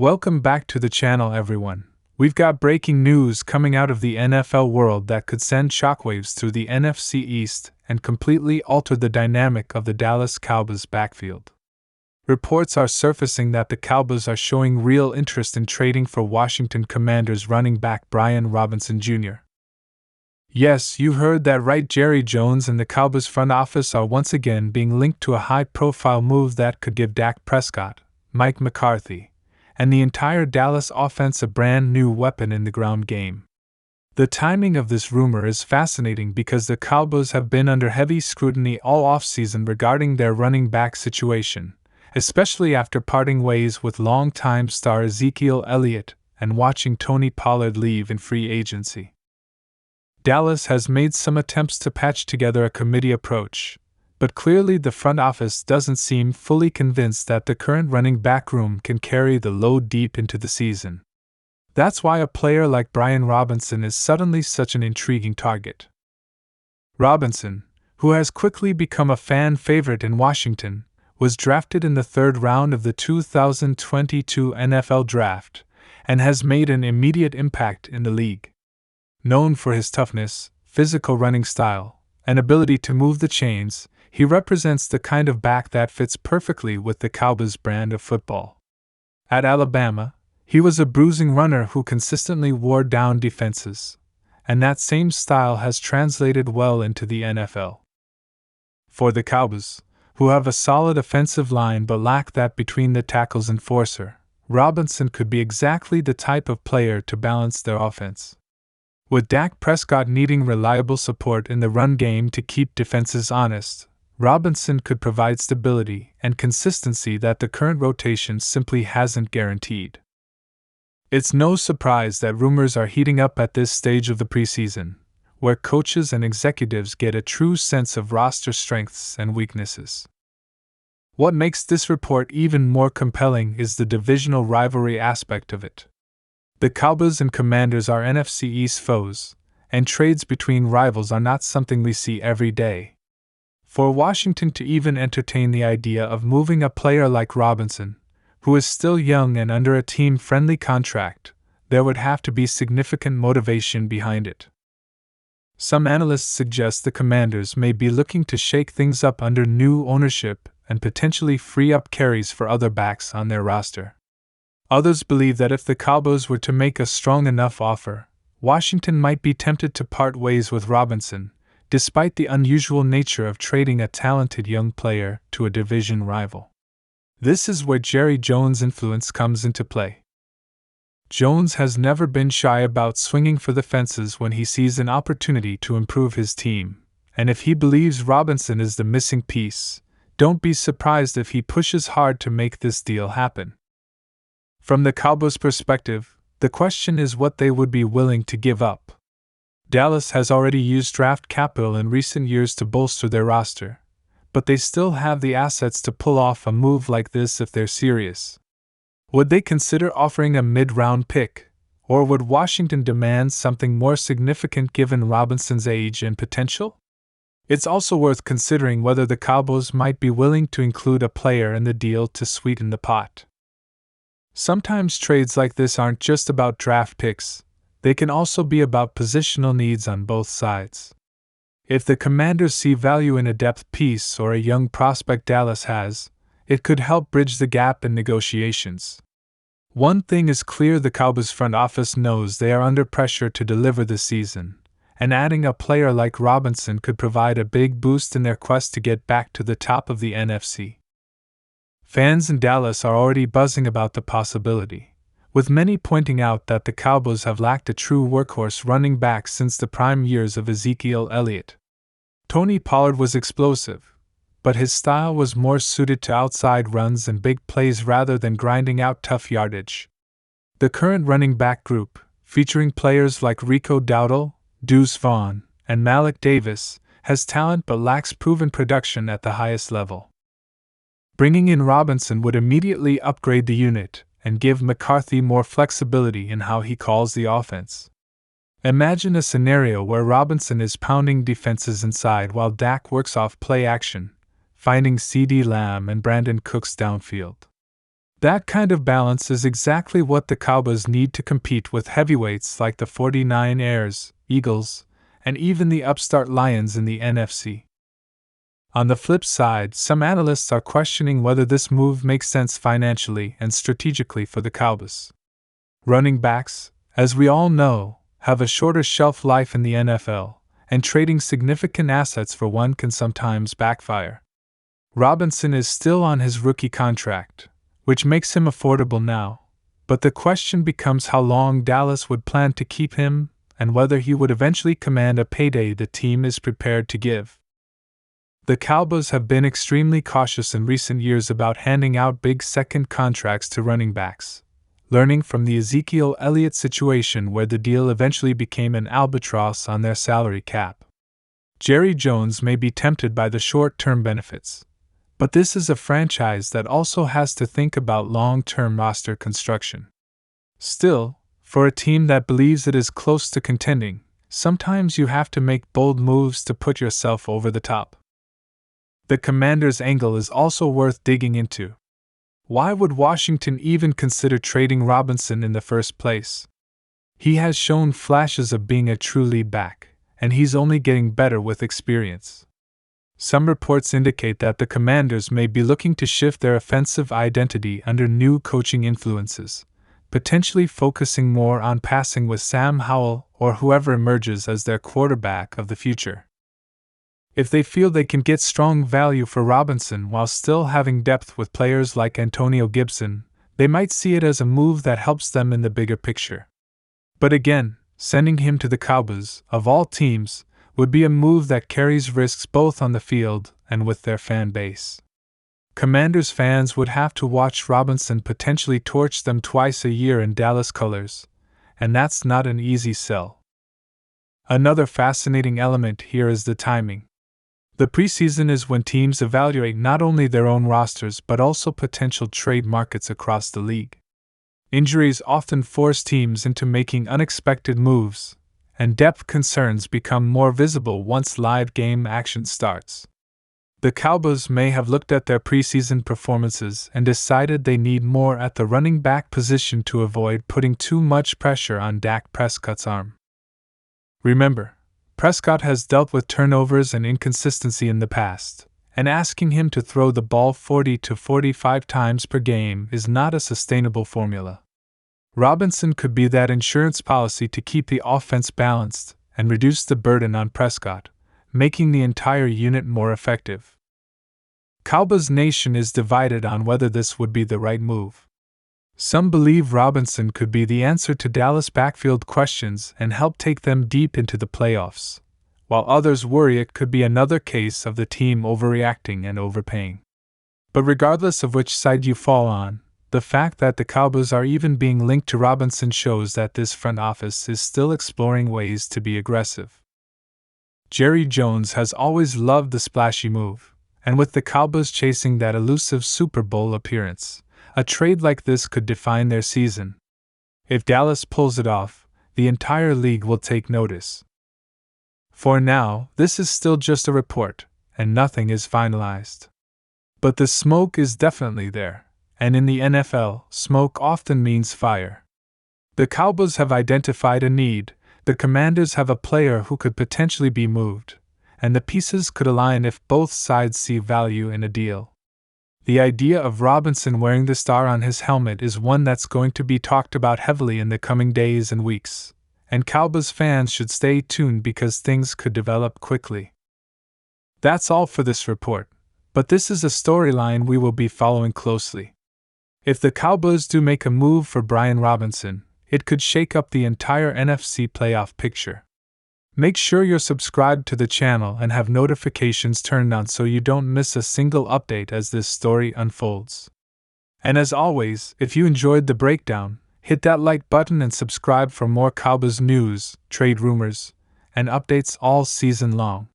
Welcome back to the channel, everyone. We've got breaking news coming out of the NFL world that could send shockwaves through the NFC East and completely alter the dynamic of the Dallas Cowboys backfield. Reports are surfacing that the Cowboys are showing real interest in trading for Washington Commanders running back Brian Robinson Jr. Yes, you heard that right. Jerry Jones and the Cowboys front office are once again being linked to a high-profile move that could give Dak Prescott, Mike McCarthy, and the entire Dallas offense a brand new weapon in the ground game. The timing of this rumor is fascinating because the Cowboys have been under heavy scrutiny all offseason regarding their running back situation, especially after parting ways with longtime star Ezekiel Elliott and watching Tony Pollard leave in free agency. Dallas has made some attempts to patch together a committee approach, but clearly the front office doesn't seem fully convinced that the current running back room can carry the load deep into the season. That's why a player like Brian Robinson is suddenly such an intriguing target. Robinson, who has quickly become a fan favorite in Washington, was drafted in the third round of the 2022 NFL Draft and has made an immediate impact in the league. Known for his toughness, physical running style, and ability to move the chains, he represents the kind of back that fits perfectly with the Cowboys' brand of football. At Alabama, he was a bruising runner who consistently wore down defenses, and that same style has translated well into the NFL. For the Cowboys, who have a solid offensive line but lack that between the tackles enforcer, Robinson could be exactly the type of player to balance their offense. With Dak Prescott needing reliable support in the run game to keep defenses honest, Robinson could provide stability and consistency that the current rotation simply hasn't guaranteed. It's no surprise that rumors are heating up at this stage of the preseason, where coaches and executives get a true sense of roster strengths and weaknesses. What makes this report even more compelling is the divisional rivalry aspect of it. The Cowboys and Commanders are NFC East foes, and trades between rivals are not something we see every day. For Washington to even entertain the idea of moving a player like Robinson, who is still young and under a team-friendly contract, there would have to be significant motivation behind it. Some analysts suggest the Commanders may be looking to shake things up under new ownership and potentially free up carries for other backs on their roster. Others believe that if the Cowboys were to make a strong enough offer, Washington might be tempted to part ways with Robinson, despite the unusual nature of trading a talented young player to a division rival. This is where Jerry Jones' influence comes into play. Jones has never been shy about swinging for the fences when he sees an opportunity to improve his team, and if he believes Robinson is the missing piece, don't be surprised if he pushes hard to make this deal happen. From the Cowboys' perspective, the question is what they would be willing to give up. Dallas has already used draft capital in recent years to bolster their roster, but they still have the assets to pull off a move like this if they're serious. Would they consider offering a mid-round pick, or would Washington demand something more significant given Robinson's age and potential? It's also worth considering whether the Cowboys might be willing to include a player in the deal to sweeten the pot. Sometimes trades like this aren't just about draft picks, they can also be about positional needs on both sides. If the Commanders see value in a depth piece or a young prospect Dallas has, it could help bridge the gap in negotiations. One thing is clear: the Cowboys front office knows they are under pressure to deliver this season, and adding a player like Robinson could provide a big boost in their quest to get back to the top of the NFC. Fans in Dallas are already buzzing about the possibility, with many pointing out that the Cowboys have lacked a true workhorse running back since the prime years of Ezekiel Elliott. Tony Pollard was explosive, but his style was more suited to outside runs and big plays rather than grinding out tough yardage. The current running back group, featuring players like Rico Dowdle, Deuce Vaughn, and Malik Davis, has talent but lacks proven production at the highest level. Bringing in Robinson would immediately upgrade the unit and give McCarthy more flexibility in how he calls the offense. Imagine a scenario where Robinson is pounding defenses inside while Dak works off play action, finding CeeDee Lamb and Brandon Cooks downfield. That kind of balance is exactly what the Cowboys need to compete with heavyweights like the 49ers, Eagles, and even the upstart Lions in the NFC. On the flip side, some analysts are questioning whether this move makes sense financially and strategically for the Cowboys. Running backs, as we all know, have a shorter shelf life in the NFL, and trading significant assets for one can sometimes backfire. Robinson is still on his rookie contract, which makes him affordable now, but the question becomes how long Dallas would plan to keep him and whether he would eventually command a payday the team is prepared to give. The Cowboys have been extremely cautious in recent years about handing out big second contracts to running backs, learning from the Ezekiel Elliott situation where the deal eventually became an albatross on their salary cap. Jerry Jones may be tempted by the short-term benefits, but this is a franchise that also has to think about long-term roster construction. Still, for a team that believes it is close to contending, sometimes you have to make bold moves to put yourself over the top. The Commanders' angle is also worth digging into. Why would Washington even consider trading Robinson in the first place? He has shown flashes of being a true lead back, and he's only getting better with experience. Some reports indicate that the Commanders may be looking to shift their offensive identity under new coaching influences, potentially focusing more on passing with Sam Howell or whoever emerges as their quarterback of the future. If they feel they can get strong value for Robinson while still having depth with players like Antonio Gibson, they might see it as a move that helps them in the bigger picture. But again, sending him to the Cowboys, of all teams, would be a move that carries risks both on the field and with their fan base. Commanders fans would have to watch Robinson potentially torch them twice a year in Dallas colors, and that's not an easy sell. Another fascinating element here is the timing. The preseason is when teams evaluate not only their own rosters but also potential trade markets across the league. Injuries often force teams into making unexpected moves, and depth concerns become more visible once live game action starts. The Cowboys may have looked at their preseason performances and decided they need more at the running back position to avoid putting too much pressure on Dak Prescott's arm. Remember, Prescott has dealt with turnovers and inconsistency in the past, and asking him to throw the ball 40 to 45 times per game is not a sustainable formula. Robinson could be that insurance policy to keep the offense balanced and reduce the burden on Prescott, making the entire unit more effective. Cowboys Nation is divided on whether this would be the right move. Some believe Robinson could be the answer to Dallas' backfield questions and help take them deep into the playoffs, while others worry it could be another case of the team overreacting and overpaying. But regardless of which side you fall on, the fact that the Cowboys are even being linked to Robinson shows that this front office is still exploring ways to be aggressive. Jerry Jones has always loved the splashy move, and with the Cowboys chasing that elusive Super Bowl appearance, a trade like this could define their season. If Dallas pulls it off, the entire league will take notice. For now, this is still just a report, and nothing is finalized. But the smoke is definitely there, and in the NFL, smoke often means fire. The Cowboys have identified a need, the Commanders have a player who could potentially be moved, and the pieces could align if both sides see value in a deal. The idea of Robinson wearing the star on his helmet is one that's going to be talked about heavily in the coming days and weeks, and Cowboys fans should stay tuned because things could develop quickly. That's all for this report, but this is a storyline we will be following closely. If the Cowboys do make a move for Brian Robinson, it could shake up the entire NFC playoff picture. Make sure you're subscribed to the channel and have notifications turned on so you don't miss a single update as this story unfolds. And as always, if you enjoyed the breakdown, hit that like button and subscribe for more Cowboys news, trade rumors, and updates all season long.